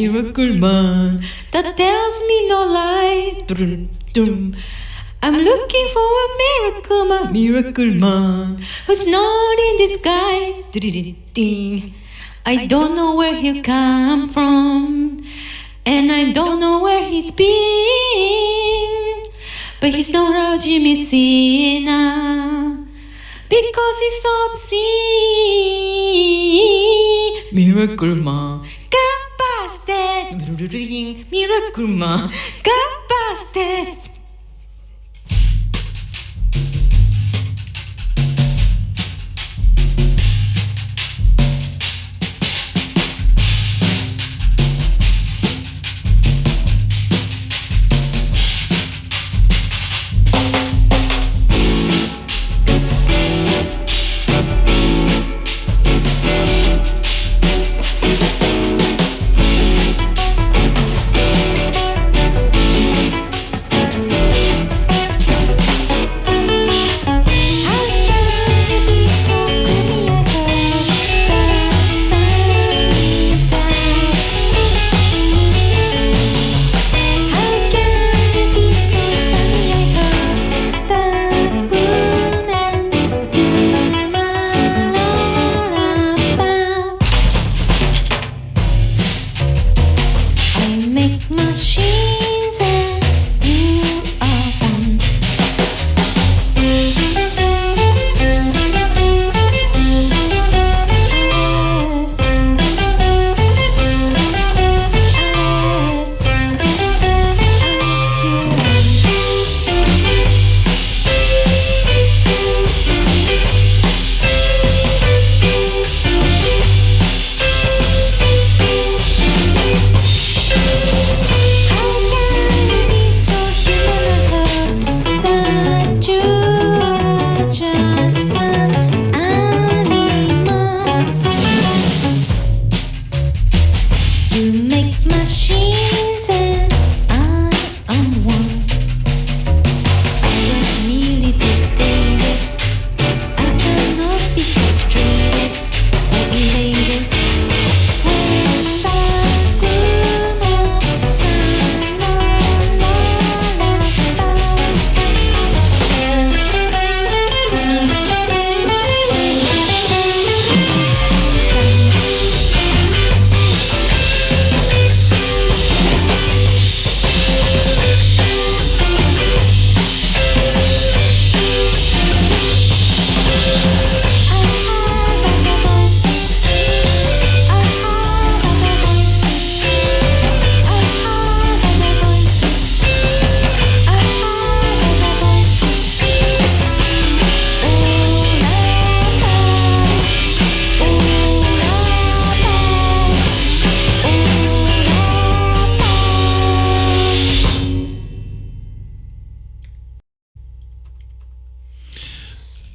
miracle man that tells me no lies. I'm looking for a miracle man who's not in disguise. I don't know where he'll come from, and I don't know where he's been, but he's not our Jimmy Cena, because he's so obscene. Miracle man, got busted. Miracle man, got busted.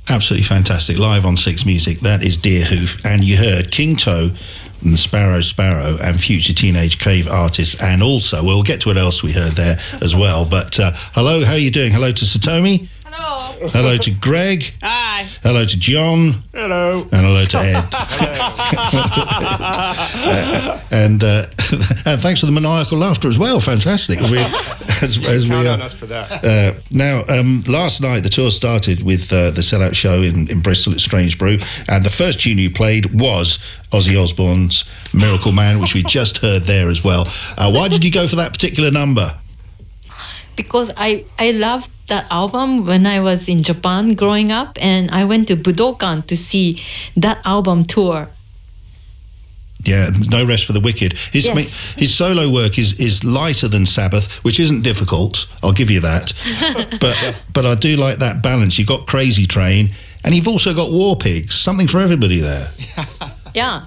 Absolutely fantastic. Live on Six Music, that is Deerhoof. And you heard Kingtoe and the Sparrow Sparrow and future Teenage Cave artists. And also, we'll get to what else we heard there as well. But hello, how are you doing? Hello to Satomi. Hello. Hello to Greg. Hi. Hello to John. Hello. And hello to Ed. And thanks for the maniacal laughter as well. Fantastic. Count on us for that. Now, last night the tour started with the sellout show in Bristol at Strange Brew, and the first tune you played was Ozzy Osbourne's Miracle Man, which we just heard there as well. Why did you go for that particular number? Because I loved that album when I was in Japan growing up, and I went to Budokan to see that album tour. Yeah, no rest for the wicked. His solo work is lighter than Sabbath, which isn't difficult, I'll give you that. But I do like that balance. You've got Crazy Train, and you've also got War Pigs, something for everybody there. Yeah.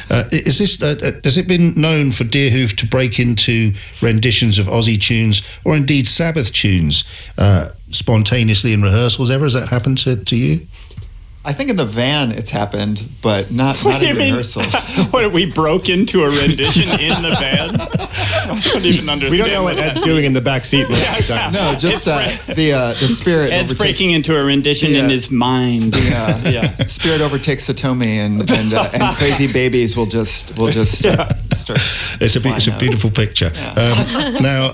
Has it been known for Deerhoof to break into renditions of Aussie tunes or indeed Sabbath tunes spontaneously in rehearsals ever? Has that happened to you? I think in the van it's happened, but not in rehearsals. What, we broke into a rendition in the van? don't even understand. We don't know what Ed's doing in the back seat. No, just the spirit. Ed's breaking into a rendition in his mind. Spirit overtakes Satomi, and crazy babies will just start. It's a beautiful picture. Now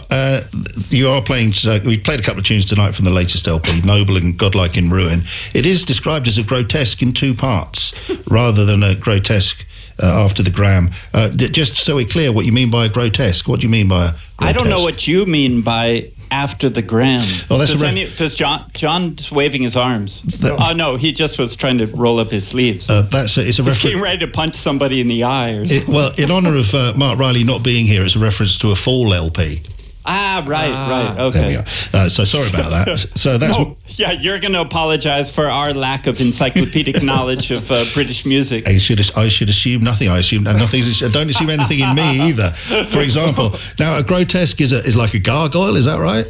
you are playing. We played a couple of tunes tonight from the latest LP, Noble and Godlike in Ruin. It is described as a grotesque in two parts, rather than a grotesque after the gram. Just so we're clear, what you mean by a grotesque? What do you mean by a grotesque? I don't know what you mean by after the gram. Oh, that's does John's waving his arms? No, he just was trying to roll up his sleeves. It's a reference. Getting ready to punch somebody in the eye or something. Well, in honour of Mark Riley not being here, it's a reference to a Fall LP. Right. Okay. There we are. So sorry about that. So that's you're going to apologize for our lack of encyclopedic knowledge of British music. I should assume nothing. I assume nothing. I don't assume anything in me either. For example, now a grotesque is like a gargoyle. Is that right?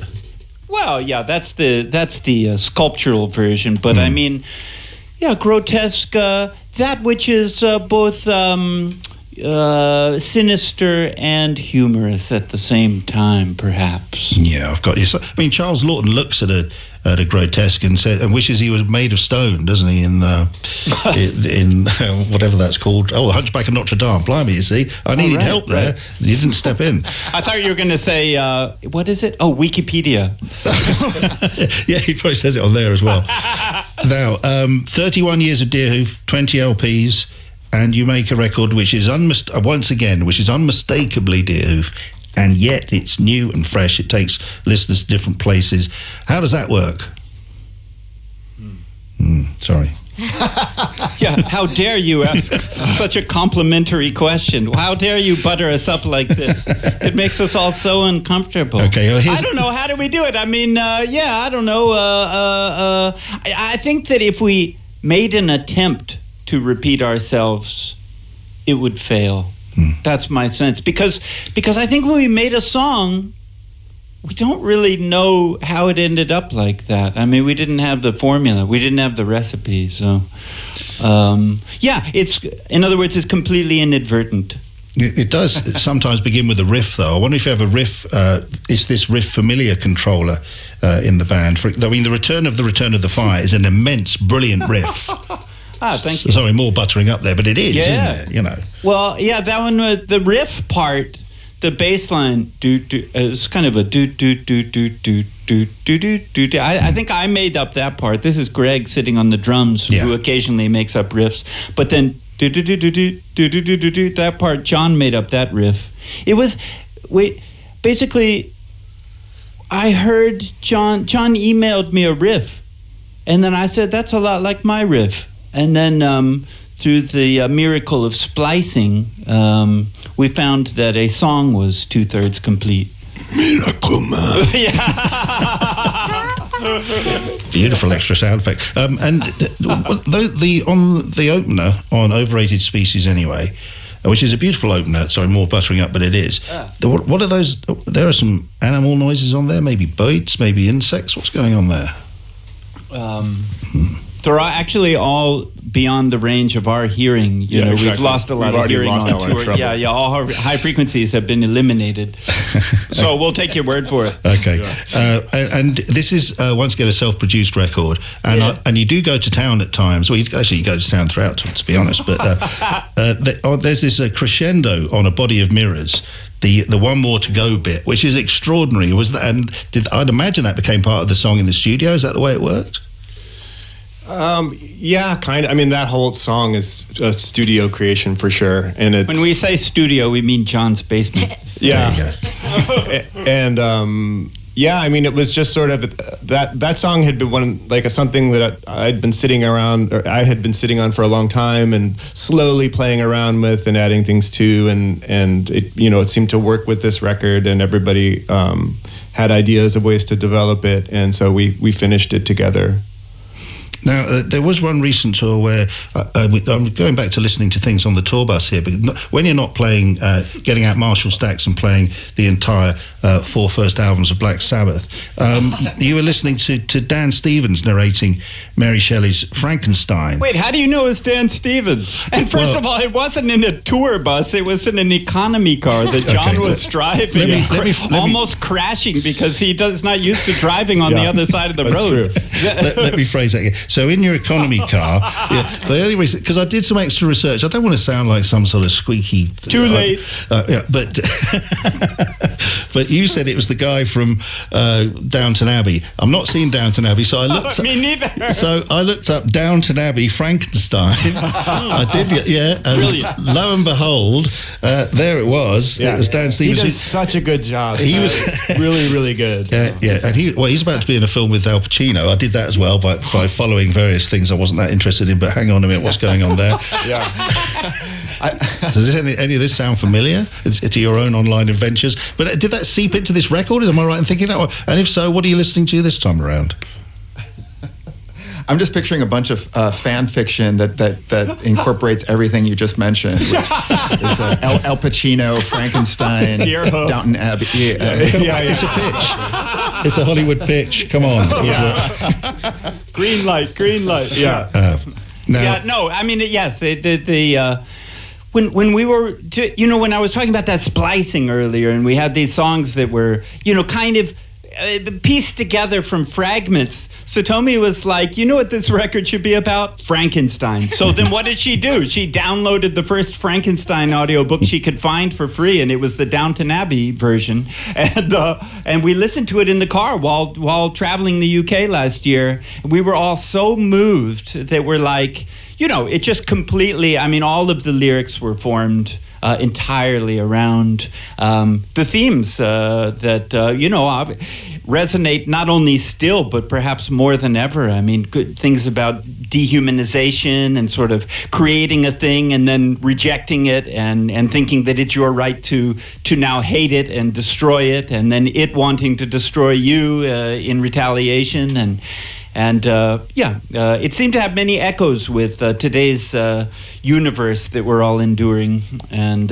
Well, yeah, that's the sculptural version. But I mean, grotesque. That which is both. Sinister and humorous at the same time, perhaps. Yeah, I've got you. So, I mean, Charles Lawton looks at a grotesque and wishes he was made of stone, doesn't he? In whatever that's called. Oh, the Hunchback of Notre Dame. Blimey, you see, I needed help there. Right. You didn't step in. I thought you were going to say, what is it? Oh, Wikipedia. Yeah, he probably says it on there as well. Now, 31 years of Deerhoof, 20 LPs. And you make a record which is unmistakably Deerhoof, and yet it's new and fresh. It takes listeners to different places. How does that work? Sorry. Yeah, how dare you ask such a complimentary question? How dare you butter us up like this? It makes us all so uncomfortable. Okay, well, I don't know. How do we do it? I mean, I don't know. I think that if we made an attempt to repeat ourselves, it would fail. That's my sense. Because I think when we made a song, we don't really know how it ended up like that. I mean, we didn't have the formula. We didn't have the recipe. So, in other words, it's completely inadvertent. It does sometimes begin with a riff, though. I wonder if you have a riff. Is this riff familiar controller in the band? The Return of the Fire is an immense, brilliant riff. Thank you. Sorry, more buttering up there, but it is, isn't it? You know. Well, yeah, that one, the riff part, the bass line, it's kind of a do. I think I made up that part. This is Greg sitting on the drums, who occasionally makes up riffs. But then that part, John made up that riff. It was basically. I heard John emailed me a riff, and then I said that's a lot like my riff. And then through the miracle of splicing, we found that a song was 2/3 complete. Miracle Man. Beautiful extra sound effect. And the opener on Overrated Species Anyway, which is a beautiful opener. Sorry, more buttering up, but it is. What are those? There are some animal noises on there, maybe birds, maybe insects. What's going on there? They're actually all beyond the range of our hearing. You know, exactly. We've lost a lot of hearing on tour. Yeah, all our high frequencies have been eliminated. So we'll take your word for it. Okay. And this is, once again, a self-produced record. And you do go to town at times. Well, you go to town throughout, to be honest. But there's this crescendo on A Body of Mirrors. The One More to Go bit, which is extraordinary. Was that? And I'd imagine that became part of the song in the studio. Is that the way it worked? Yeah, kind of. I mean, that whole song is a studio creation for sure. And when we say studio, we mean John's basement. Yeah. And I mean, it was just sort of that song had been something that I had been sitting on for a long time and slowly playing around with and adding things to, and it seemed to work with this record, and everybody had ideas of ways to develop it, and so we finished it together. Now, there was one recent tour where I'm going back to listening to things on the tour bus here, but when you're not playing, getting out Marshall stacks and playing the entire 4 first albums of Black Sabbath, you were listening to Dan Stevens narrating Mary Shelley's Frankenstein. Wait, how do you know it's Dan Stevens? And first of all, it wasn't in a tour bus, it was in an economy car that John was driving, almost crashing because he's not used to driving on the other side of the road. Let me phrase that again. So in your economy car, the only reason, because I did some extra research, I don't want to sound like some sort of squeaky... Too late. But you said it was the guy from Downton Abbey. I'm not seeing Downton Abbey, so I looked Me neither. So I looked up Downton Abbey Frankenstein. I did, and brilliant. Lo and behold, there it was. It was Dan Stevens. He does such a good job. He was really, really good. And he's about to be in a film with Al Pacino. I did that as well by following various things I wasn't that interested in. But hang on a minute, what's going on there? Does any of this sound familiar to your own online adventures? But did that seep into this record? Am I right in thinking that? And if so, what are you listening to this time around? I'm just picturing a bunch of fan fiction that incorporates everything you just mentioned. Which is Al Pacino, Frankenstein, Deerhoof. Downton Abbey. It's a pitch. It's a Hollywood pitch. Come on. Green light. Now, I mean, yes, when we were, when I was talking about that splicing earlier, and we had these songs that were, kind of pieced together from fragments. Satomi was like, you know what this record should be about? Frankenstein. So then what did she do? She downloaded the first Frankenstein audiobook she could find for free, and it was the Downton Abbey version. And we listened to it in the car while traveling the UK last year. We were all so moved that we're like, it just completely, all of the lyrics were formed entirely around the themes that resonate not only still, but perhaps more than ever. Good things about dehumanization and sort of creating a thing and then rejecting it and thinking that it's your right to now hate it and destroy it, and then it wanting to destroy you in retaliation. And it seemed to have many echoes with today's universe that we're all enduring. And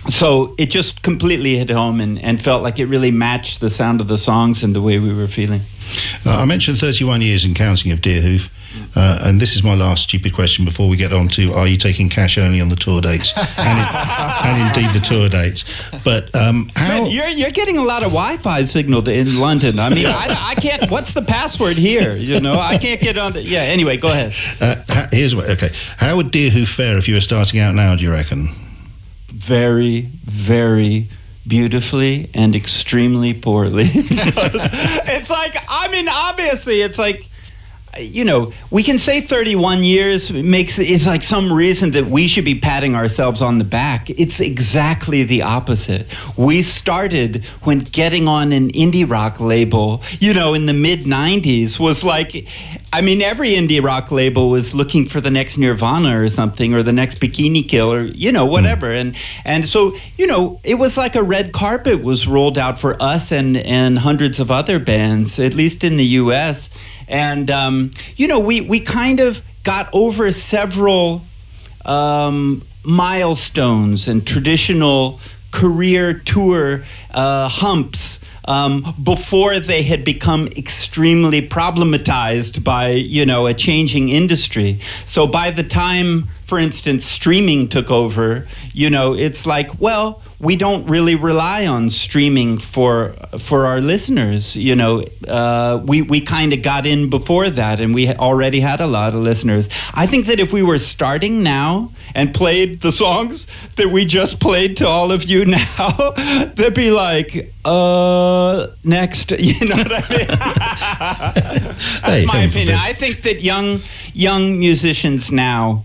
so it just completely hit home and felt like it really matched the sound of the songs and the way we were feeling. I mentioned 31 years and counting of Deerhoof. And this is my last stupid question before we get on to, are you taking cash only on the tour dates? and indeed the tour dates. But how... You're getting a lot of Wi-Fi signal in London. I can't... What's the password here? I can't get on the... Yeah, anyway, go ahead. How would Deerhoof fare if you were starting out now, do you reckon? Very, very beautifully and extremely poorly. It's like, obviously, it's like, we can say 31 years it's like some reason that we should be patting ourselves on the back. It's exactly the opposite. We started when getting on an indie rock label, in the mid-90s was like, every indie rock label was looking for the next Nirvana or something, or the next Bikini Kill, or, whatever. And so, it was like a red carpet was rolled out for us and hundreds of other bands, at least in the U.S., and, we kind of got over several milestones and traditional career tour humps before they had become extremely problematized by, a changing industry. So by the time, for instance, streaming took over, it's like, well, we don't really rely on streaming for our listeners. We kind of got in before that, and we already had a lot of listeners. I think that if we were starting now and played the songs that we just played to all of you now, they'd be like, next. You know what I mean? That's my opinion. I think that young musicians now,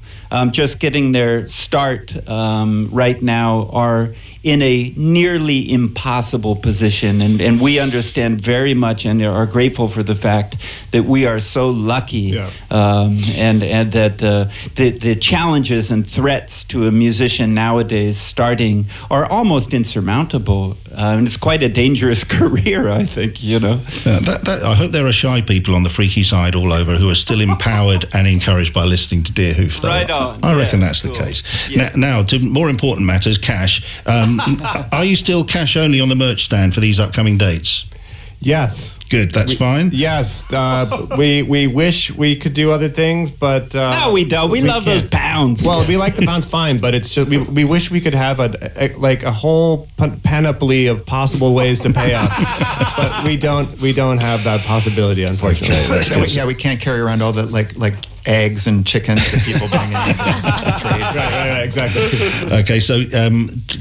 just getting their start right now, are in a nearly impossible position, and we understand very much and are grateful for the fact that we are so lucky, and that the challenges and threats to a musician nowadays starting are almost insurmountable. And it's quite a dangerous career, I think, you know. I hope there are shy people on the freaky side all over who are still empowered and encouraged by listening to Deerhoof, though. Right on. I reckon Yeah, that's cool. the case. Yeah. Now, to more important matters, cash. Are you still cash only on the merch stand for these upcoming dates? Yes. Good, that's fine. Yes. We wish we could do other things, but No, we don't. We love can't. those pounds. Well, we like the pounds fine, but it's just we wish we could have a whole panoply of possible ways to pay us, but we don't have that possibility, unfortunately. Okay, that's good. Yeah, we can't carry around all the like eggs and chickens that people bring in to trade. Right, exactly. Okay, so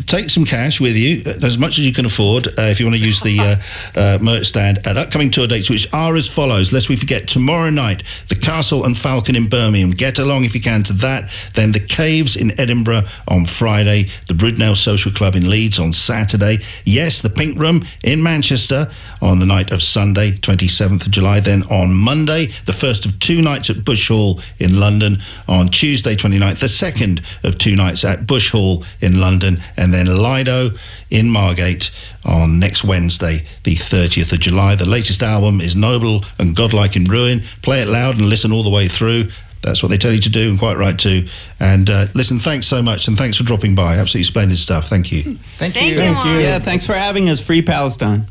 take some cash with you, as much as you can afford, if you want to use the merch stand at upcoming tour dates, which are as follows. Lest we forget, tomorrow night, the Castle and Falcon in Birmingham. Get along if you can to that. Then the Caves in Edinburgh on Friday, the Bridnell Social Club in Leeds on Saturday. Yes, the Pink Room in Manchester on the night of Sunday, 27th of July. Then on Monday, the first of 2 nights at Bush Hall in London. On Tuesday 29th, the second of 2 nights at Bush Hall in London, and then Lido in Margate on next Wednesday, the 30th of July. The latest album is Noble and Godlike in Ruin. Play it loud and listen all the way through. That's what they tell you to do, and quite right too. And listen, thanks so much, and thanks for dropping by. Absolutely splendid stuff. Thank you. Thank Thank you. you, Mark. Yeah, thanks for having us. Free Palestine.